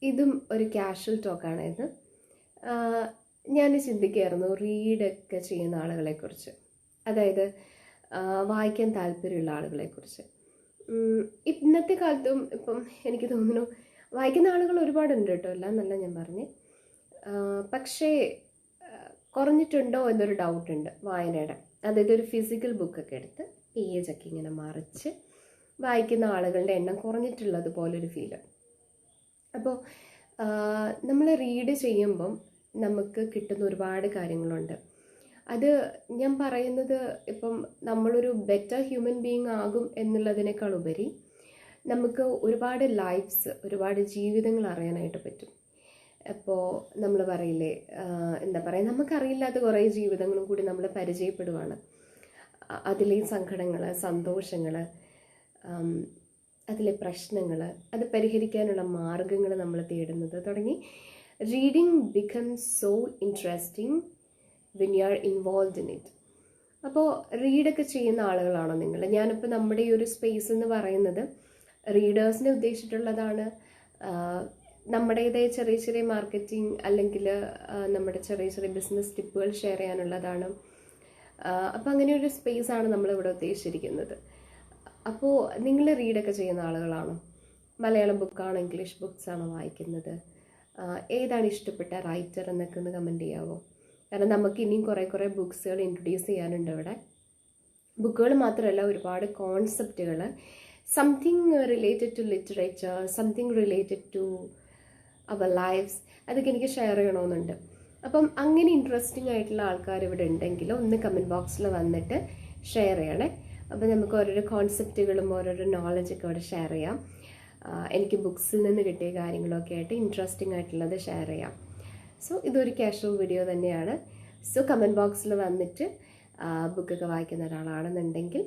ഇതും ഒരു കാഷ്വൽ ടോക്കാണ് ഇത്. ഞാൻ ചിന്തിക്കുകയായിരുന്നു റീഡൊക്കെ ചെയ്യുന്ന ആളുകളെക്കുറിച്ച്, അതായത് വായിക്കാൻ താല്പര്യമുള്ള ആളുകളെക്കുറിച്ച്. ഇന്നത്തെ കാലത്തും ഇപ്പം എനിക്ക് തോന്നുന്നു വായിക്കുന്ന ആളുകൾ ഒരുപാടുണ്ട് കേട്ടോ, എല്ലാം നല്ല ഞാൻ പറഞ്ഞ്. പക്ഷേ കുറഞ്ഞിട്ടുണ്ടോ എന്നൊരു ഡൗട്ടുണ്ട് വായനയുടെ. അതായത് ഒരു ഫിസിക്കൽ ബുക്കൊക്കെ എടുത്ത് പേജൊക്കെ ഇങ്ങനെ മറിച്ച് വായിക്കുന്ന ആളുകളുടെ എണ്ണം കുറഞ്ഞിട്ടുള്ളത് പോലൊരു ഫീല്. അപ്പോൾ നമ്മൾ റീഡ് ചെയ്യുമ്പം നമുക്ക് കിട്ടുന്ന ഒരുപാട് കാര്യങ്ങളുണ്ട്. അത് ഞാൻ പറയുന്നത് ഇപ്പം നമ്മളൊരു ബെറ്റർ ഹ്യൂമൻ ബീയിങ് ആകും എന്നുള്ളതിനേക്കാൾ ഉപരി നമുക്ക് ഒരുപാട് ലൈഫ്സ്, ഒരുപാട് ജീവിതങ്ങൾ അറിയാനായിട്ട് പറ്റും. അപ്പോൾ നമ്മൾ പറയില്ലേ, എന്താ പറയുക, നമുക്കറിയില്ലാത്ത കുറേ ജീവിതങ്ങളും കൂടി നമ്മൾ പരിചയപ്പെടുവാണ്. അതിലെ സങ്കടങ്ങൾ, സന്തോഷങ്ങൾ, അതിലെ പ്രശ്നങ്ങൾ, അത് പരിഹരിക്കാനുള്ള മാർഗങ്ങൾ നമ്മൾ തേടുന്നത് തുടങ്ങി. Reading becomes so interesting when you are involve in it. അപ്പോൾ റീഡൊക്കെ ചെയ്യുന്ന ആളുകളാണോ നിങ്ങൾ? ഞാനിപ്പോൾ നമ്മുടെ ഈ ഒരു സ്പേസ് എന്ന് പറയുന്നത് റീഡേഴ്സിനെ ഉദ്ദേശിച്ചിട്ടുള്ളതാണ്. നമ്മുടേതായ ചെറിയ ചെറിയ മാർക്കറ്റിംഗ് അല്ലെങ്കിൽ നമ്മുടെ ചെറിയ ചെറിയ ബിസിനസ് ടിപ്പുകൾ ഷെയർ ചെയ്യാനുള്ളതാണ്. അപ്പോൾ അങ്ങനെ ഒരു സ്പേസാണ് നമ്മളിവിടെ ഉദ്ദേശിച്ചിരിക്കുന്നത്. അപ്പോൾ നിങ്ങൾ റീഡൊക്കെ ചെയ്യുന്ന ആളുകളാണോ? മലയാളം ബുക്കാണോ, ഇംഗ്ലീഷ് ബുക്സ് ആണോ വായിക്കുന്നത്? ഏതാണ് ഇഷ്ടപ്പെട്ട റൈറ്റർ എന്നൊക്കെ ഒന്ന് കമൻറ്റ് ചെയ്യാമോ? കാരണം നമുക്ക് ഇനിയും കുറേ ബുക്സുകൾ ഇൻട്രൊഡ്യൂസ് ചെയ്യാനുണ്ട് ഇവിടെ. ബുക്കുകൾ മാത്രമല്ല, ഒരുപാട് കോൺസെപ്റ്റുകൾ, something related to literature, something related to our lives, അതൊക്കെ എനിക്ക് ഷെയർ ചെയ്യണമെന്നുണ്ട്. അപ്പം അങ്ങനെ ഇൻട്രസ്റ്റിംഗ് ആയിട്ടുള്ള ആൾക്കാർ ഇവിടെ ഉണ്ടെങ്കിൽ ഒന്ന് കമൻറ്റ് ബോക്സിൽ വന്നിട്ട് ഷെയർ ചെയ്യണേ. അപ്പോൾ നമുക്ക് ഓരോരോ കോൺസെപ്റ്റുകളും ഓരോരോ നോളജൊക്കെ അവിടെ ഷെയർ ചെയ്യാം. എനിക്ക് ബുക്സിൽ നിന്ന് കിട്ടിയ കാര്യങ്ങളൊക്കെ ആയിട്ട് ഇൻട്രസ്റ്റിംഗ് ആയിട്ടുള്ളത് ഷെയർ ചെയ്യാം. സോ ഇതൊരു കാഷ്വൽ വീഡിയോ തന്നെയാണ്. സോ കമൻറ്റ് ബോക്സിൽ വന്നിട്ട് ബുക്കൊക്കെ വായിക്കുന്ന ഒരാളാണെന്നുണ്ടെങ്കിൽ